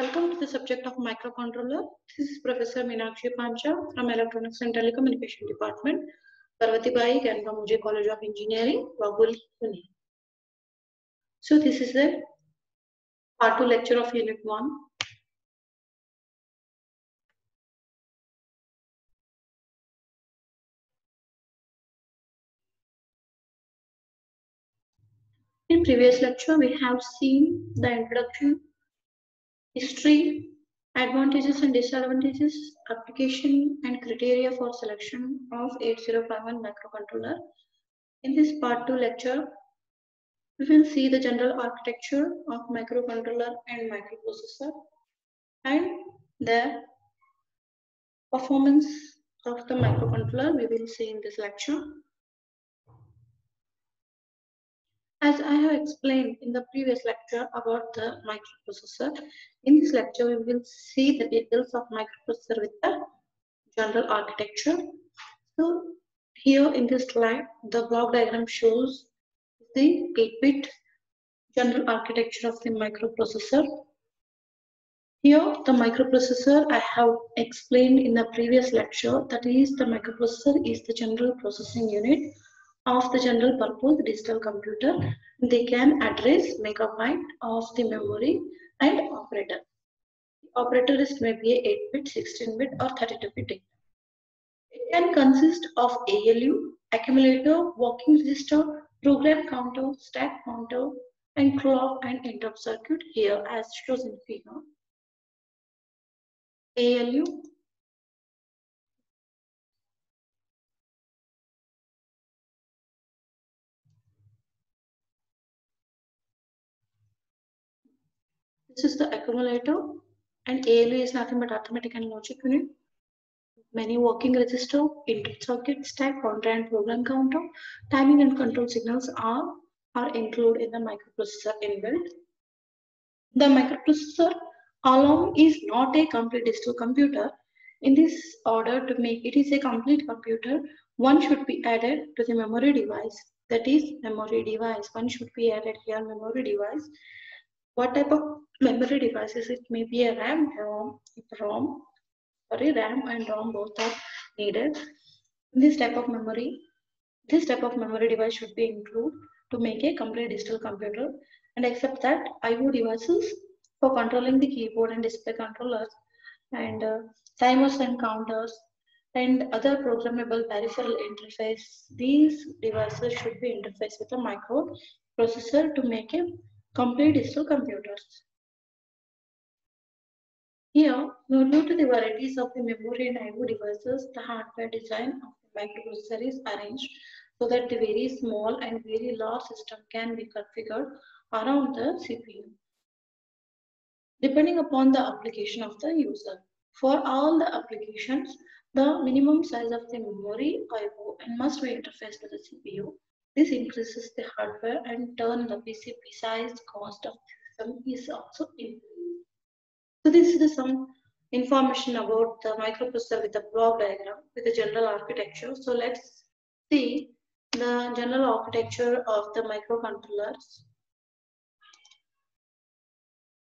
Welcome to the subject of microcontroller. This is Professor Meenakshi Pancha from Electronics and Telecommunication Department, Parvati Bai, Gangamujhi College of Engineering, Wagul, Pune. So this is the part 2 lecture of Unit 1. In previous lecture, we have seen the introduction, history, advantages and disadvantages, application and criteria for selection of 8051 microcontroller. In this part 2 lecture, we will see the general architecture of microcontroller and microprocessor and the performance of the microcontroller we will see in this lecture. As I have explained in the previous lecture about the microprocessor, in this lecture we will see the details of microprocessor with the general architecture. So here in this slide, the block diagram shows the 8-bit general architecture of the microprocessor. Here, the microprocessor I have explained in the previous lecture, that is, the microprocessor is the general processing unit of the general purpose digital computer. They can address megabyte of the memory and operator. The operator is maybe a 8-bit, 16-bit or 32-bit. It can consist of ALU, accumulator, working register, program counter, stack counter, and clock and interrupt circuit here as shown in figure. ALU, this is the accumulator, and ALU is nothing but arithmetic and logic unit. Many working register, interrupt circuit, stack counter, and program counter, timing and control signals are included in the microprocessor inbuilt. The microprocessor alone is not a complete digital computer. In this order to make it is a complete computer, one should be added to the memory device. That is memory device. One should be added here, memory device. What type of memory devices? It may be a RAM, RAM and ROM both are needed. This type of memory device should be included to make a complete digital computer, and except that IO devices for controlling the keyboard and display controllers and timers and counters and other programmable peripheral interface. These devices should be interfaced with a microprocessor to make a complete digital computers. Here, due to the varieties of the memory and IO devices, the hardware design of the microprocessor is arranged so that the very small and very large system can be configured around the CPU, depending upon the application of the user. For all the applications, the minimum size of the memory IO and must be interfaced to the CPU. This increases the hardware and turn the PCB size cost of the system is also increased. So this is some information about the microprocessor with the block diagram with the general architecture. So let's see the general architecture of the microcontrollers.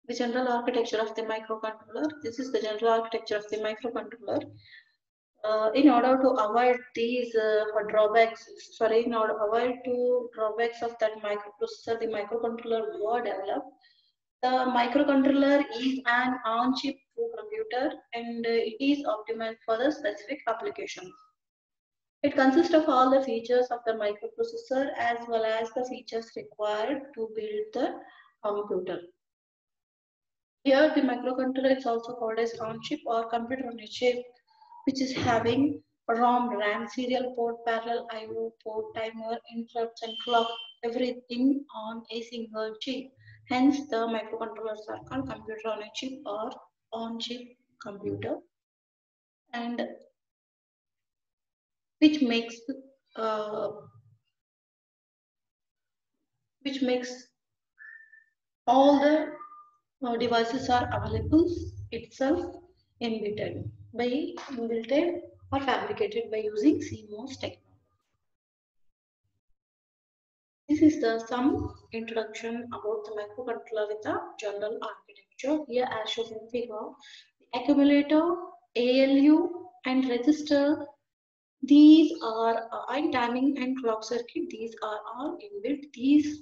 The general architecture of the microcontroller. This is the general architecture of the microcontroller. In order to avoid these drawbacks of that microprocessor, the microcontroller were developed. The microcontroller is an on-chip computer and it is optimized for the specific applications. It consists of all the features of the microprocessor as well as the features required to build the computer. Here the microcontroller is also called as on-chip or computer on a chip, which is having ROM, RAM, serial port, parallel IO port, timer, interrupts and clock, everything on a single chip. Hence, the microcontrollers are called computer on a chip or on-chip computer, and which makes all the devices are available itself inbuilt or fabricated by using CMOS technology. This is some introduction about the microcontroller with the general architecture. picture. Here as shown in figure, the accumulator, ALU and register, these are and timing and clock circuit, these are all inbuilt. These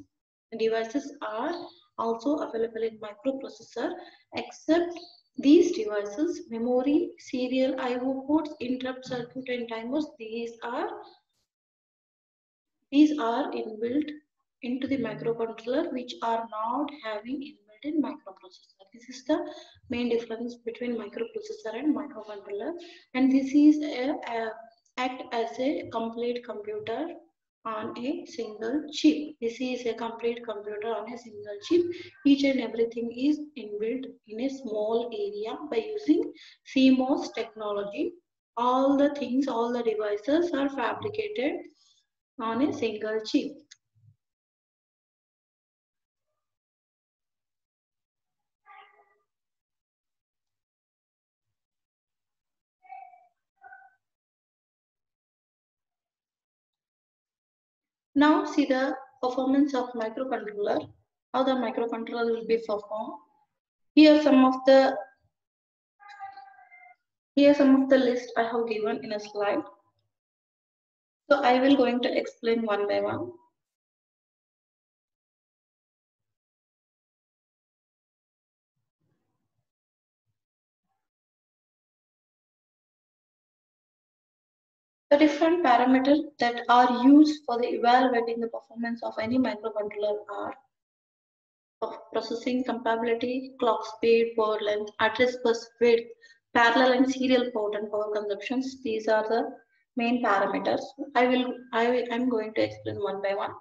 devices are also available in microprocessor, except these devices, memory, serial IO ports, interrupt circuit and timers, these are inbuilt into the microcontroller, which are not having inbuilt in microprocessor. This is the main difference between microprocessor and microcontroller, and this is act as a complete computer on a single chip. This is a complete computer on a single chip. Each and everything is inbuilt in a small area by using CMOS technology. All the things, all the devices are fabricated on a single chip. Now see the performance of microcontroller, how the microcontroller will be performed. Here some of the list I have given in a slide. So I will going to explain one by one. The different parameters that are used for the evaluating the performance of any microcontroller are of processing capability, clock speed, port length, address bus width, parallel and serial port and power consumptions. These are the main parameters. I'm going to explain one by one.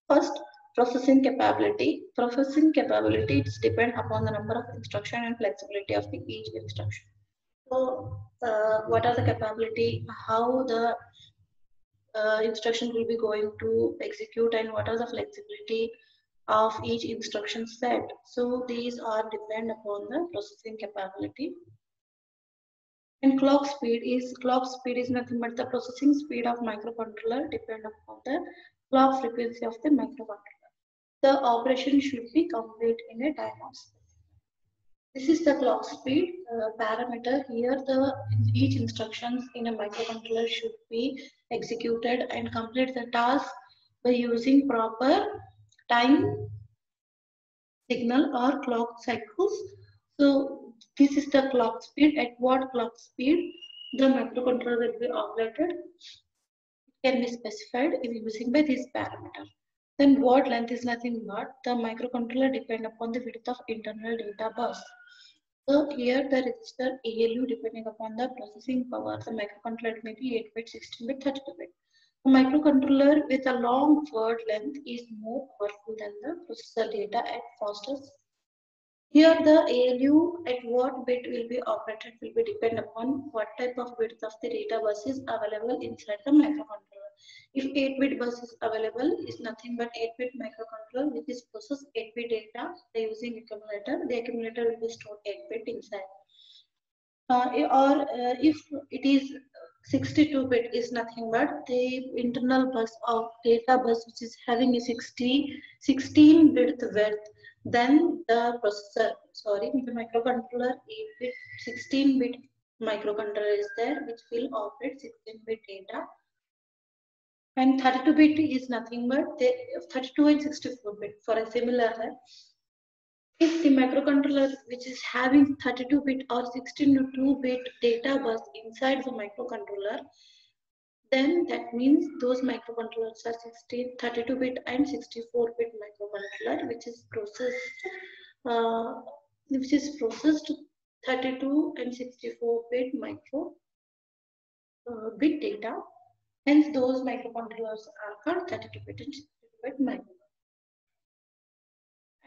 First, processing capability. Processing capability is depend upon the number of instruction and flexibility of the each instruction. So, what are the capability? How the instruction will be going to execute, and what are the flexibility of each instruction set. So these are depend upon the processing capability. And clock speed is nothing but the processing speed of microcontroller depend upon the clock frequency of the microcontroller. The operation should be complete in a time of space. This is the clock speed parameter. Here each instructions in a microcontroller should be executed and complete the task by using proper time signal or clock cycles. So this is the clock speed. At what clock speed the microcontroller will be operated can be specified using by this parameter. Then word length is nothing but the microcontroller depend upon the width of internal data bus. So here the register ALU depending upon the processing power, the microcontroller may be 8-bit, 16-bit, 32-bit. A microcontroller with a long word length is more powerful than the processor data at faster. Here the ALU at what bit will be operated will be depend upon what type of width of the data bus is available inside the microcontroller. If 8-bit bus is available, is nothing but 8-bit microcontroller which is process 8-bit data by using accumulator. The accumulator will be stored 8-bit inside. If it is 62-bit is nothing but the internal bus of data bus which is having a 16-bit width, then the microcontroller 8-bit 16-bit microcontroller is there which will operate 16-bit data, and 32-bit is nothing but the 32 and 64-bit for a similar. If the microcontroller which is having 32-bit or 16-bit data bus inside the microcontroller, then that means those microcontrollers are 32-bit and 64-bit microcontroller uh, which is processed 32 and 64-bit micro bit data. Hence those microcontrollers are called 32-bit and 64-bit microcontrollers.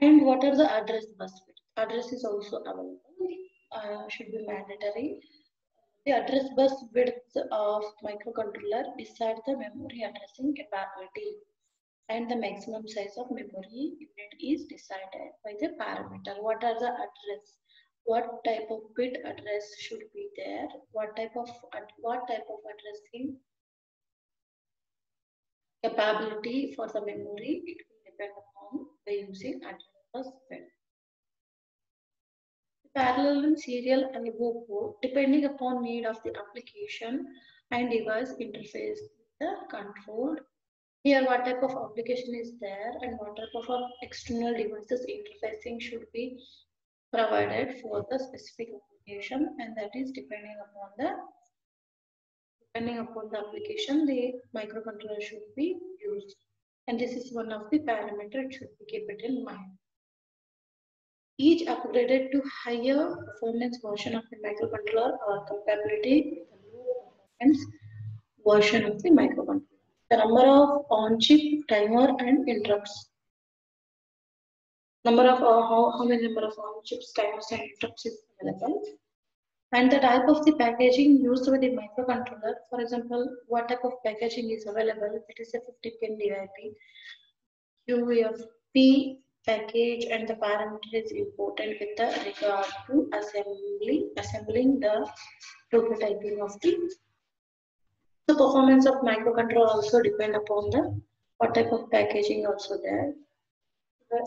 And what are the address bus bit? Address is also available, should be mandatory. The address bus width of microcontroller decides the memory addressing capability, and the maximum size of memory unit is decided by the parameter. What are the address? What type of bit address should be there? What type of addressing capability for the memory? It will depend upon by using address bus width. parallel and serial IO port depending upon need of the application and device interface with the control. Here, what type of application is there and what type of external devices interfacing should be provided for the specific application, and that is depending upon the application, the microcontroller should be used. And this is one of the parameters should be kept in mind. Each upgraded to higher performance version of the microcontroller or compatibility with the lower performance version of the microcontroller. The number of on-chip, timer, and interrupts. Number of how many number of on-chips, timers, and interrupts is available. And the type of the packaging used with the microcontroller. For example, what type of packaging is available? It is a 50-pin DIP. QFP package, and the parameter is important with the regard to assembling the prototyping of the performance of microcontroller also depend upon the what type of packaging also there.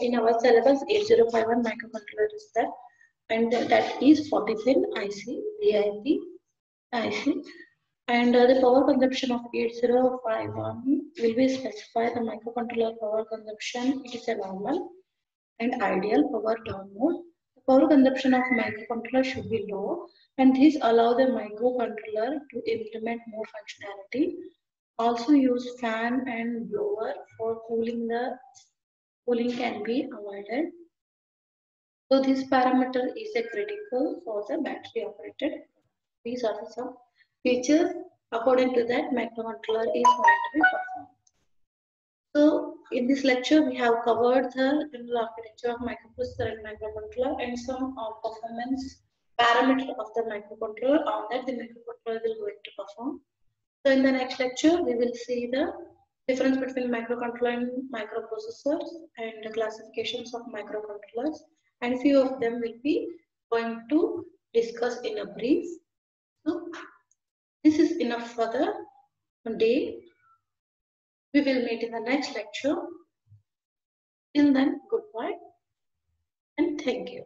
In our syllabus, 8051 microcontroller is there, and that is 40-pin IC, DIP IC. And the power consumption of 8051 will be specified the microcontroller power consumption. It is a normal and ideal power down mode. The power consumption of microcontroller should be low, and this allows the microcontroller to implement more functionality. Also use fan and blower for cooling. The cooling can be avoided. So this parameter is a critical for the battery operated. These are some features according to that microcontroller is going to be performed. So in this lecture we have covered the general architecture of microprocessor and microcontroller and some performance parameter of the microcontroller on that the microcontroller will going to perform. So in the next lecture we will see the difference between microcontroller and microprocessors and the classifications of microcontrollers, and few of them will be going to discuss in a brief. So this is enough for the day. We will meet in the next lecture. Till then, goodbye and thank you.